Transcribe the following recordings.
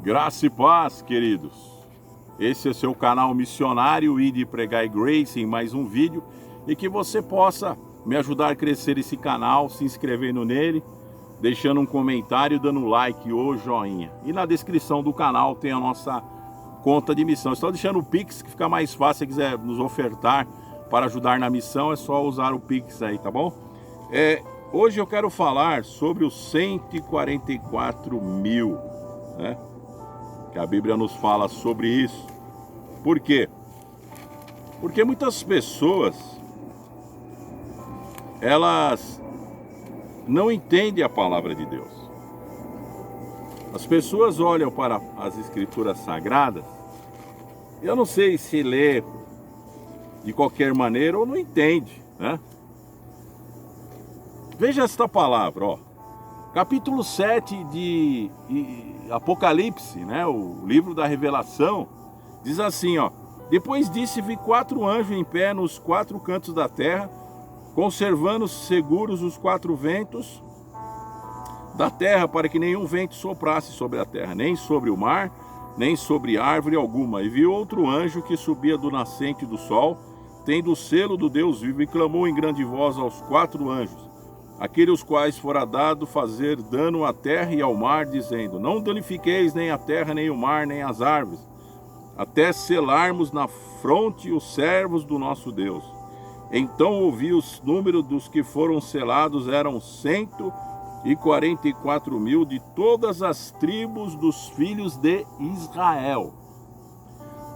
Graça e paz, queridos. Esse é seu canal missionário Ide Pregar Grace em mais um vídeo e que você possa me ajudar a crescer esse canal, se inscrevendo nele, deixando um comentário, dando like ou joinha. E na descrição do canal tem a nossa conta de missão. Estou deixando o Pix, que fica mais fácil. Se quiser nos ofertar para ajudar na missão, é só usar o Pix aí, tá bom? Hoje eu quero falar sobre os 144 mil, né? Que a Bíblia nos fala sobre isso. Por quê? Porque muitas pessoas, elas não entendem a palavra de Deus. As pessoas olham para as escrituras sagradas, eu não sei se lê de qualquer maneira ou não entende, né? Veja esta palavra, ó. Capítulo 7 de Apocalipse, né? O livro da Revelação, diz assim, ó. Depois disso vi 4 anjos em pé nos 4 cantos da terra, conservando seguros os 4 ventos da terra, para que nenhum vento soprasse sobre a terra, nem sobre o mar, nem sobre árvore alguma. E vi outro anjo que subia do nascente do sol, tendo o selo do Deus vivo, e clamou em grande voz aos 4 anjos, aqueles os quais fora dado fazer dano à terra e ao mar, dizendo: não danifiqueis nem a terra, nem o mar, nem as árvores, até selarmos na fronte os servos do nosso Deus. Então ouvi os números dos que foram selados, eram 144 mil de todas as tribos dos filhos de Israel.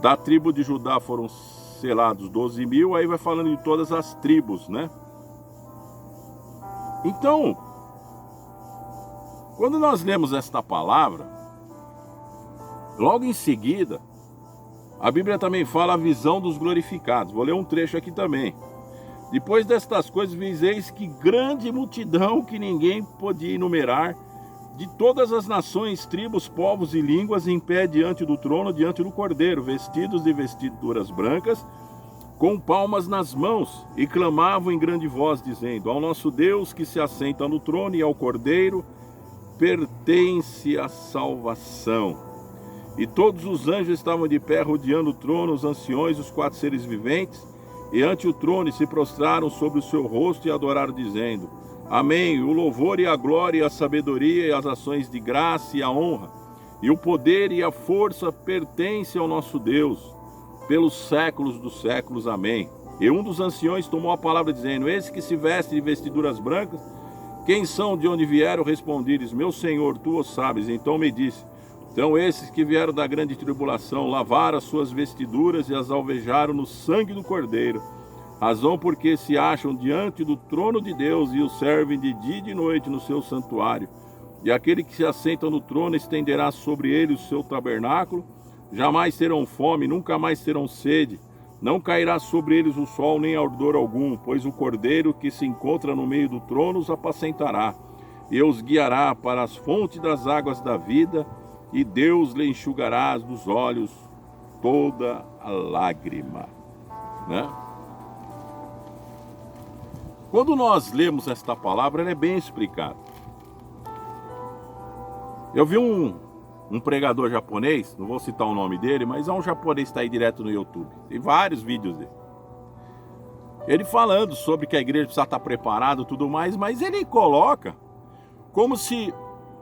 Da tribo de Judá foram selados 12 mil, aí vai falando de todas as tribos, né? Então, quando nós lemos esta palavra, logo em seguida, a Bíblia também fala a visão dos glorificados. Vou ler um trecho aqui também. Depois destas coisas, viseis que grande multidão que ninguém podia enumerar, de todas as nações, tribos, povos e línguas, em pé diante do trono, diante do Cordeiro, vestidos de vestiduras brancas, com palmas nas mãos, e clamavam em grande voz, dizendo: ao nosso Deus que se assenta no trono e ao Cordeiro pertence a salvação. E todos os anjos estavam de pé rodeando o trono, os anciões, os 4 seres viventes, e ante o trono se prostraram sobre o seu rosto e adoraram, dizendo: amém, o louvor e a glória e a sabedoria e as ações de graça e a honra, e o poder e a força pertencem ao nosso Deus, pelos séculos dos séculos, amém. E um dos anciões tomou a palavra, dizendo: esse que se veste de vestiduras brancas, quem são, de onde vieram? Respondides: meu Senhor, tu o sabes. Então me disse: são esses que vieram da grande tribulação, lavaram as suas vestiduras e as alvejaram no sangue do Cordeiro, razão porque se acham diante do trono de Deus e o servem de dia e de noite no seu santuário. E aquele que se assenta no trono estenderá sobre ele o seu tabernáculo. Jamais terão fome, nunca mais terão sede. Não cairá sobre eles o sol, nem ardor algum, pois o Cordeiro que se encontra no meio do trono os apacentará, e os guiará para as fontes das águas da vida, e Deus lhe enxugará dos olhos toda a lágrima, né? Quando nós lemos esta palavra, ela é bem explicada. Eu vi um pregador japonês, não vou citar o nome dele, mas é um japonês que está aí direto no YouTube. Tem vários vídeos dele. Ele falando sobre que a igreja precisa estar preparada e tudo mais, mas ele coloca como se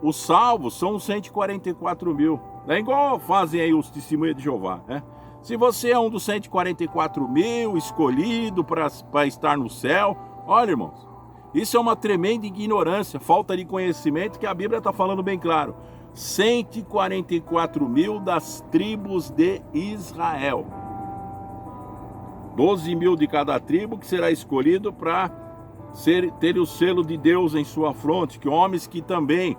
os salvos são os 144 mil. É igual fazem aí os testemunhos de Jeová, né? Se você é um dos 144 mil escolhido para estar no céu, olha, irmãos, isso é uma tremenda ignorância, falta de conhecimento, que a Bíblia está falando bem claro. 144 mil das tribos de Israel. 12 mil de cada tribo que será escolhido para ter o selo de Deus em sua fronte, que homens que também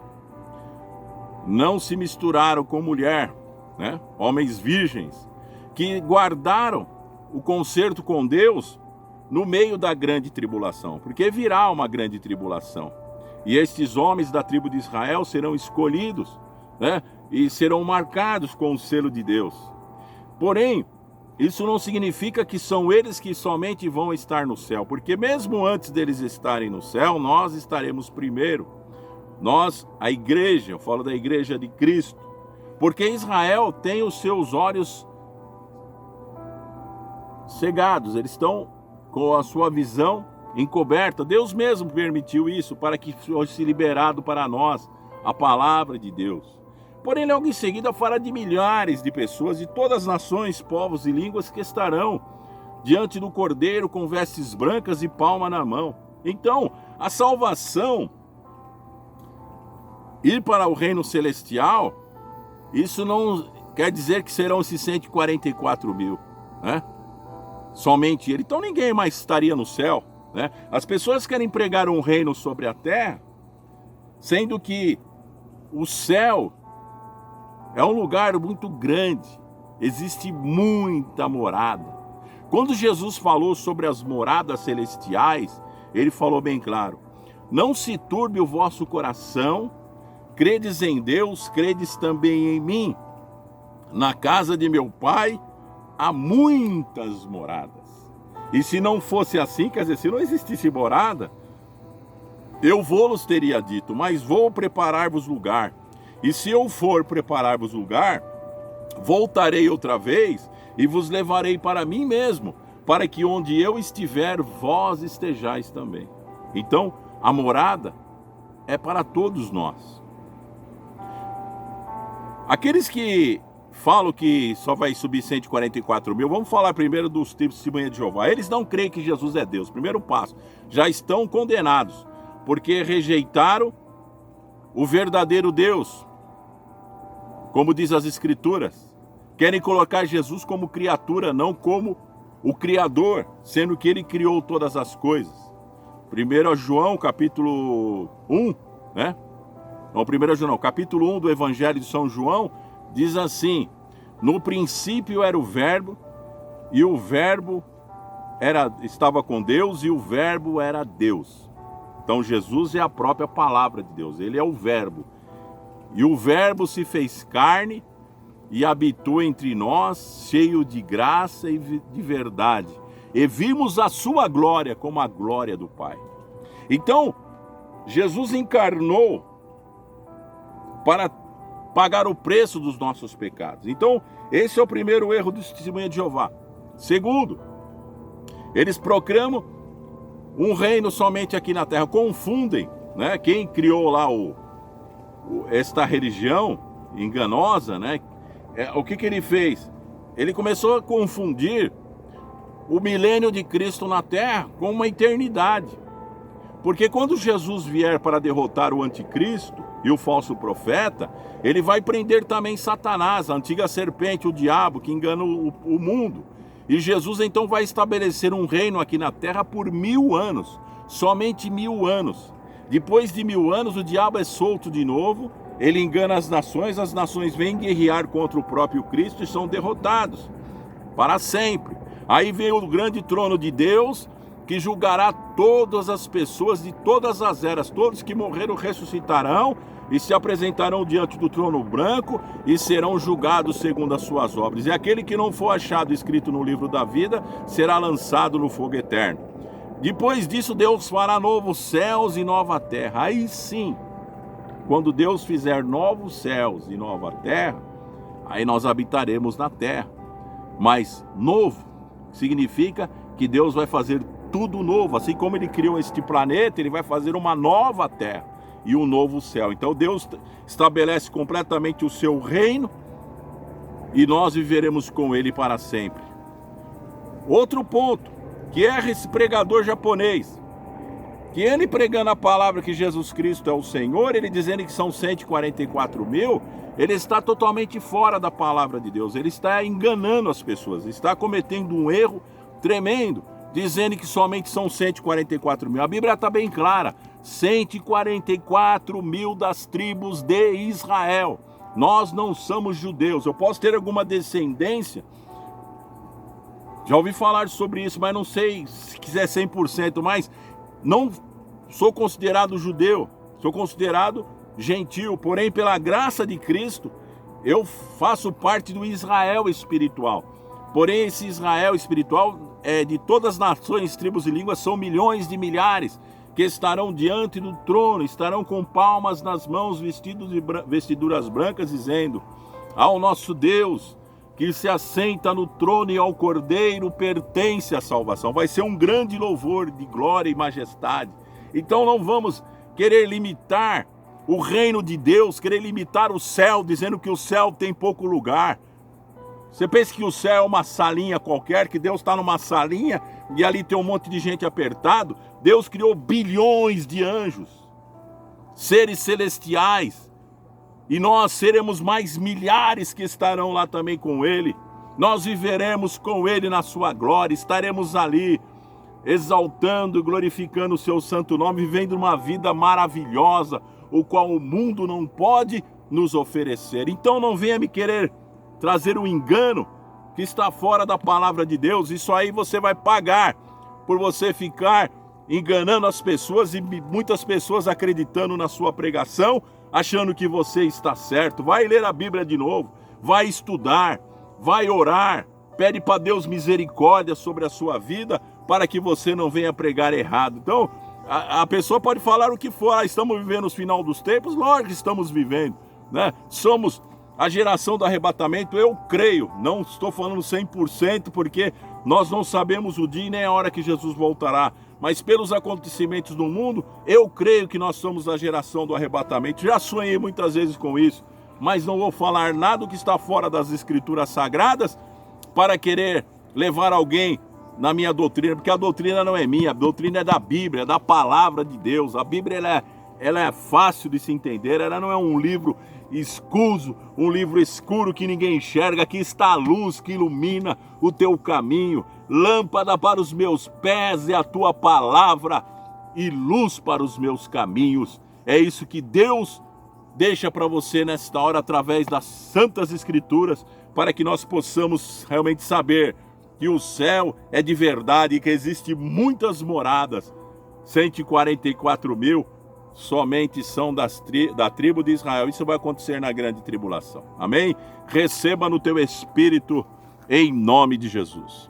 não se misturaram com mulher, né? Homens virgens, que guardaram o concerto com Deus no meio da grande tribulação, porque virá uma grande tribulação. E estes homens da tribo de Israel serão escolhidos, né? E serão marcados com o selo de Deus. Porém, isso não significa que são eles que somente vão estar no céu, porque mesmo antes deles estarem no céu, nós estaremos primeiro. Nós, a igreja, eu falo da igreja de Cristo, Porque Israel tem os seus olhos cegados, eles estão com a sua visão encoberta. Deus mesmo permitiu isso para que fosse liberado para nós a palavra de Deus. Porém, logo em seguida fala de milhares de pessoas de todas as nações, povos e línguas que estarão diante do Cordeiro com vestes brancas e palma na mão. Então, a salvação, ir para o reino celestial, isso não quer dizer que serão esses 144 mil, né? Somente ele. Então ninguém mais estaria no céu, né? As pessoas querem pregar um reino sobre a terra, sendo que o céu é um lugar muito grande, existe muita morada. Quando Jesus falou sobre as moradas celestiais, ele falou bem claro: não se turbe o vosso coração, credes em Deus, credes também em mim. Na casa de meu Pai há muitas moradas. E se não fosse assim, quer dizer, se não existisse morada, eu vou-los teria dito, mas vou preparar-vos lugar. E se eu for preparar-vos lugar, voltarei outra vez e vos levarei para mim mesmo, para que onde eu estiver, vós estejais também. Então, a morada é para todos nós. Aqueles que falam que só vai subir 144 mil, vamos falar primeiro dos testemunhas de Jeová. Eles não creem que Jesus é Deus. Primeiro passo, já estão condenados, porque rejeitaram o verdadeiro Deus. Como diz as Escrituras, querem colocar Jesus como criatura, não como o Criador, sendo que ele criou todas as coisas. 1 João, capítulo 1, né? Não, 1 João, não, capítulo 1 do Evangelho de São João, diz assim: no princípio era o Verbo, e o Verbo estava com Deus, e o Verbo era Deus. Então Jesus é a própria palavra de Deus, ele é o Verbo. E o Verbo se fez carne e habitou entre nós, cheio de graça e de verdade. E vimos a sua glória como a glória do Pai. Então, Jesus encarnou para pagar o preço dos nossos pecados. Então, esse é o primeiro erro dos testemunhas de Jeová. Segundo, eles proclamam um reino somente aqui na terra, confundem, né? Quem criou lá esta religião enganosa, né? O que ele fez? Ele começou a confundir o milênio de Cristo na terra com uma eternidade. Porque quando Jesus vier para derrotar o anticristo e o falso profeta, ele vai prender também Satanás, a antiga serpente, o diabo, que engana o mundo. E Jesus então vai estabelecer um reino aqui na terra por 1000 anos, somente 1000 anos. Depois de 1000 anos, o diabo é solto de novo, ele engana as nações vêm guerrear contra o próprio Cristo e são derrotados para sempre. Aí vem o grande trono de Deus, que julgará todas as pessoas de todas as eras. Todos que morreram ressuscitarão e se apresentarão diante do trono branco e serão julgados segundo as suas obras. E aquele que não for achado escrito no livro da vida será lançado no fogo eterno. Depois disso, Deus fará novos céus e nova terra. Aí sim, quando Deus fizer novos céus e nova terra, aí nós habitaremos na terra. Mas novo significa que Deus vai fazer tudo novo. Assim como ele criou este planeta, ele vai fazer uma nova terra e um novo céu. Então Deus estabelece completamente o seu reino e nós viveremos com ele para sempre. Outro ponto, que é esse pregador japonês, que ele pregando a palavra que Jesus Cristo é o Senhor, ele dizendo que são 144 mil, ele está totalmente fora da palavra de Deus, ele está enganando as pessoas, está cometendo um erro tremendo, dizendo que somente são 144 mil. A Bíblia está bem clara, 144 mil das tribos de Israel. Nós não somos judeus. Eu posso ter alguma descendência, já ouvi falar sobre isso, mas não sei se quiser 100%, mas não sou considerado judeu, sou considerado gentil, porém pela graça de Cristo, eu faço parte do Israel espiritual. Porém esse Israel espiritual é de todas as nações, tribos e línguas, são milhões de milhares que estarão diante do trono, estarão com palmas nas mãos, vestidos de vestiduras brancas, dizendo: Ao nosso Deus, que se assenta no trono, e ao Cordeiro pertence a salvação. Vai ser um grande louvor de glória e majestade. Então não vamos querer limitar o reino de Deus, querer limitar o céu, dizendo que o céu tem pouco lugar. Você pensa que o céu é uma salinha qualquer, que Deus está numa salinha e ali tem um monte de gente apertado? Deus criou bilhões de anjos, seres celestiais, e nós seremos mais milhares que estarão lá também com Ele. Nós viveremos com Ele na sua glória, estaremos ali exaltando e glorificando o seu santo nome, vivendo uma vida maravilhosa, o qual o mundo não pode nos oferecer. Então não venha me querer trazer um engano que está fora da palavra de Deus. Isso aí você vai pagar por você ficar enganando as pessoas e muitas pessoas acreditando na sua pregação, achando que você está certo. Vai ler a Bíblia de novo, vai estudar, vai orar, pede para Deus misericórdia sobre a sua vida, para que você não venha pregar errado. Então, a pessoa pode falar o que for, estamos vivendo os final dos tempos, lógico que estamos vivendo, né? Somos a geração do arrebatamento, eu creio, não estou falando 100%, porque nós não sabemos o dia e nem a hora que Jesus voltará, mas pelos acontecimentos do mundo, eu creio que nós somos a geração do arrebatamento. Já sonhei muitas vezes com isso, mas não vou falar nada que está fora das escrituras sagradas para querer levar alguém na minha doutrina, porque a doutrina não é minha, a doutrina é da Bíblia, é da palavra de Deus. A Bíblia ela é fácil de se entender, ela não é um livro escuso, um livro escuro que ninguém enxerga. Aqui está a luz que ilumina o teu caminho, lâmpada para os meus pés é a tua palavra e luz para os meus caminhos. É isso que Deus deixa para você nesta hora através das santas escrituras, para que nós possamos realmente saber que o céu é de verdade e que existem muitas moradas. 144 mil somente são da tribo de Israel. Isso vai acontecer na grande tribulação. Amém? Receba no teu espírito, em nome de Jesus.